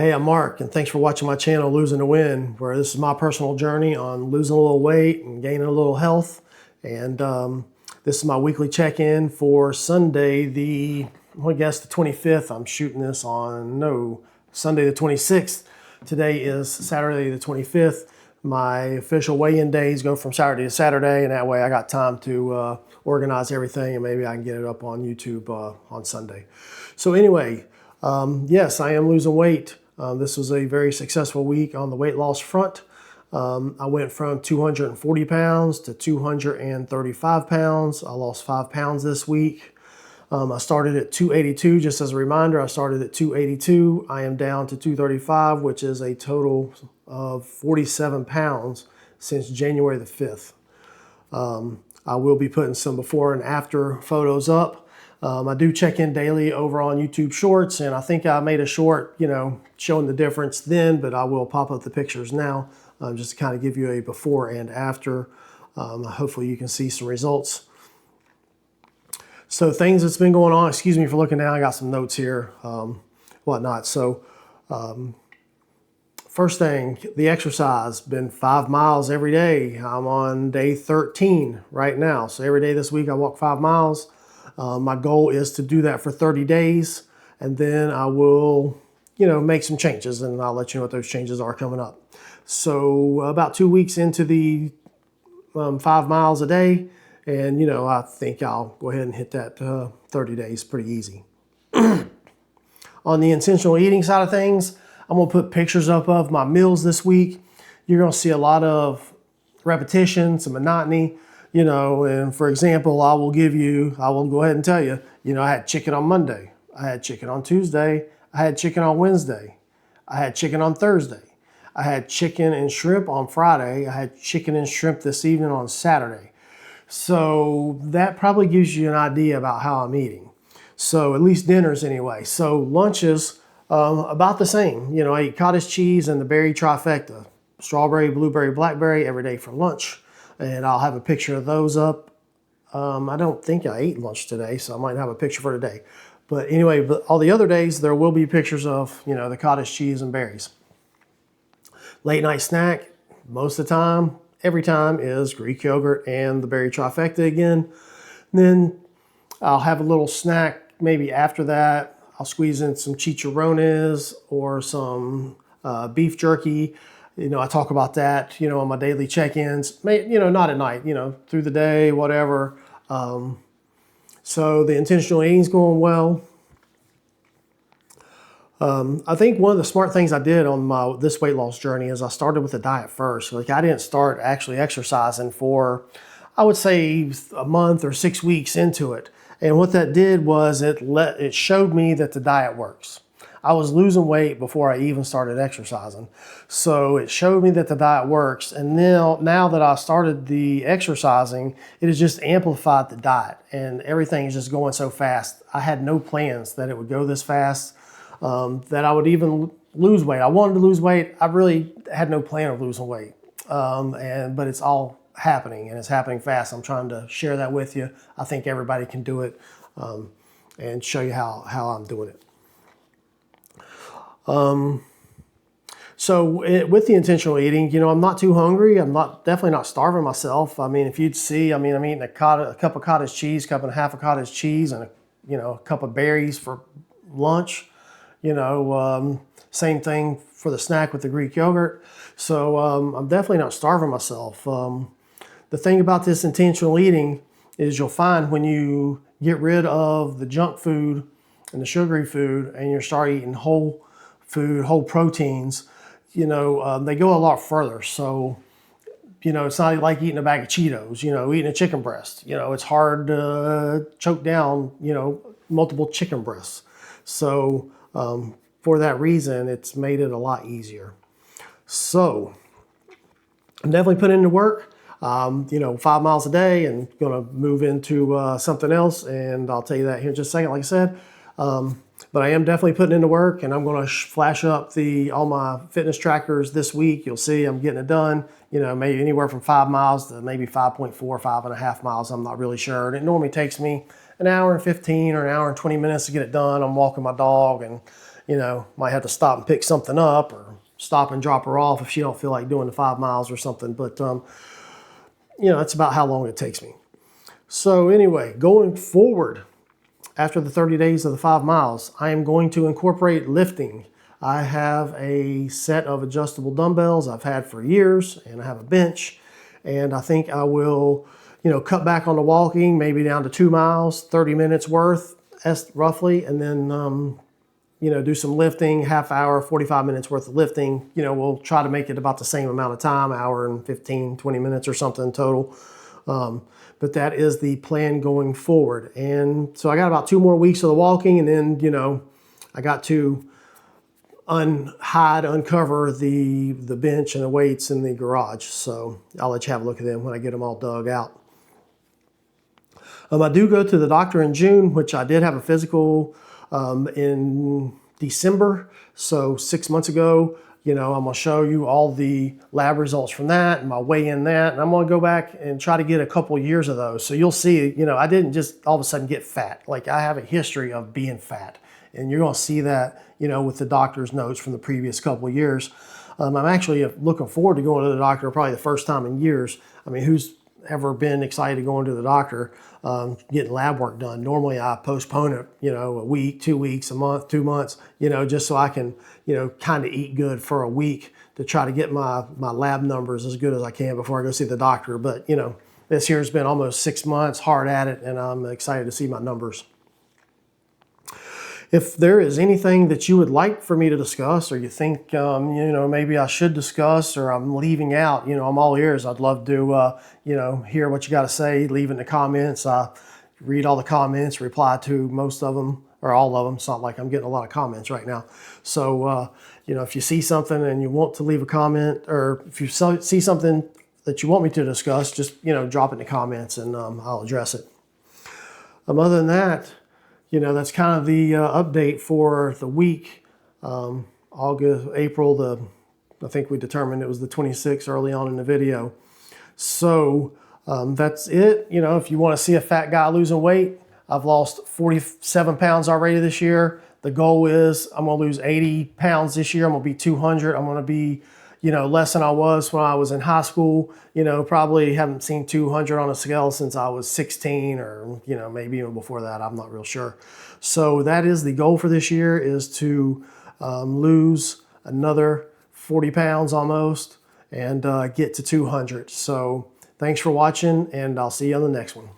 Hey, I'm Mark, and thanks for watching my channel, Losing to Win, where this is my personal journey on losing a little weight and gaining a little health. And this is my weekly check-in for Sunday, the 25th. I'm shooting this on, Sunday the 26th. Today is Saturday the 25th. My official weigh-in days go from Saturday to Saturday, and that way I got time to organize everything, and maybe I can get it up on YouTube on Sunday. So anyway, yes, I am losing weight. This was a very successful week on the weight loss front. I went from 240 pounds to 235 pounds. I lost 5 pounds this week. I started at 282. Just as a reminder, I started at 282. I am down to 235, which is a total of 47 pounds since January the 5th. I will be putting some before and after photos up. I do check in daily over on YouTube Shorts, and I think I made a short, showing the difference then, but I will pop up the pictures now just to kind of give you a before and after. Hopefully you can see some results. So things that's been going on, excuse me for looking down, I got some notes here, whatnot. So first thing, the exercise, been 5 miles every day. I'm on day 13 right now. So every day this week I walk 5 miles. My goal is to do that for 30 days, and then I will, make some changes, and I'll let you know what those changes are coming up. So about 2 weeks into the 5 miles a day, and, I think I'll go ahead and hit that 30 days pretty easy. On the intentional eating side of things, I'm going to put pictures up of my meals this week. You're going to see a lot of repetition, some monotony. And for example, I will go ahead and tell you, I had chicken on Monday. I had chicken on Tuesday. I had chicken on Wednesday. I had chicken on Thursday. I had chicken and shrimp on Friday. I had chicken and shrimp this evening on Saturday. So that probably gives you an idea about how I'm eating. So at least dinners anyway. So lunches, about the same. I eat cottage cheese and the berry trifecta. Strawberry, blueberry, blackberry every day for lunch. And I'll have a picture of those up. I don't think I ate lunch today, so I might have a picture for today. But anyway, all the other days, there will be pictures of, the cottage cheese and berries. Late night snack, most of the time, every time, is Greek yogurt and the berry trifecta again. And then I'll have a little snack maybe after that. I'll squeeze in some chicharrones or some beef jerky. I talk about that, on my daily check-ins, not at night, through the day, whatever. So the intentional eating's going well. I think one of the smart things I did on this weight loss journey is I started with the diet first. Like, I didn't start actually exercising for, I would say, a month or 6 weeks into it. And what that did was it showed me that the diet works. I was losing weight before I even started exercising. So it showed me that the diet works. And now that I started the exercising, it has just amplified the diet, and everything is just going so fast. I had no plans that it would go this fast, that I would even lose weight. I wanted to lose weight. I really had no plan of losing weight. But it's all happening, and it's happening fast. I'm trying to share that with you. I think everybody can do it, and show you how I'm doing it. With the intentional eating, I'm not too hungry. I'm definitely not starving myself. I mean, if you'd see, I'm eating a cup of cottage cheese, cup and a half of cottage cheese, and a cup of berries for lunch. Same thing for the snack with the Greek yogurt. So I'm definitely not starving myself. The thing about this intentional eating is you'll find when you get rid of the junk food and the sugary food, and you start eating whole food, whole proteins, they go a lot further. So, it's not like eating a bag of Cheetos, eating a chicken breast. It's hard to choke down, multiple chicken breasts. So for that reason, it's made it a lot easier. So I'm definitely putting into work, 5 miles a day, and going to move into something else. And I'll tell you that here in just a second, like I said. But I am definitely putting into work, and I'm going to flash up all my fitness trackers this week. You'll see I'm getting it done, maybe anywhere from 5 miles to maybe 5.4, 5.5 miles. I'm not really sure. And it normally takes me an hour and 15 or an hour and 20 minutes to get it done. I'm walking my dog and, might have to stop and pick something up or stop and drop her off if she don't feel like doing the 5 miles or something. But, that's about how long it takes me. So anyway, going forward, after the 30 days of the 5 miles, I am going to incorporate lifting. I have a set of adjustable dumbbells I've had for years, and I have a bench. And I think I will, cut back on the walking, maybe down to 2 miles, 30 minutes worth, roughly, and then, do some lifting, half hour, 45 minutes worth of lifting. We'll try to make it about the same amount of time, hour and 15, 20 minutes or something total. But that is the plan going forward. And so I got about 2 more weeks of the walking, and then, I got to uncover the bench and the weights in the garage. So I'll let you have a look at them when I get them all dug out. I do go to the doctor in June, which I did have a physical in December. So 6 months ago, I'm going to show you all the lab results from that and my weigh in that. And I'm going to go back and try to get a couple years of those. So you'll see, I didn't just all of a sudden get fat. Like, I have a history of being fat. And you're going to see that, with the doctor's notes from the previous couple of years. I'm actually looking forward to going to the doctor probably the first time in years. I mean, who's ever been excited going to the doctor, getting lab work done? Normally I postpone it, a week, 2 weeks, a month, 2 months, just so I can, kind of eat good for a week to try to get my lab numbers as good as I can before I go see the doctor. But, this year's been almost 6 months hard at it, and I'm excited to see my numbers. If there is anything that you would like for me to discuss, or you think, maybe I should discuss, or I'm leaving out, I'm all ears. I'd love to, hear what you got to say. Leave it in the comments. I read all the comments, reply to most of them, or all of them. It's not like I'm getting a lot of comments right now. So, if you see something and you want to leave a comment, or if you see something that you want me to discuss, just, drop it in the comments, and I'll address it. Other than that, that's kind of the update for the week. April, I think we determined it was the 26th early on in the video. So that's it. If you want to see a fat guy losing weight, I've lost 47 pounds already this year. The goal is I'm going to lose 80 pounds this year. I'm going to be 200. I'm going to be, less than I was when I was in high school. Probably haven't seen 200 on a scale since I was 16, or, maybe even before that. I'm not real sure. So that is the goal for this year, is to lose another 40 pounds almost, and get to 200. So thanks for watching, and I'll see you on the next one.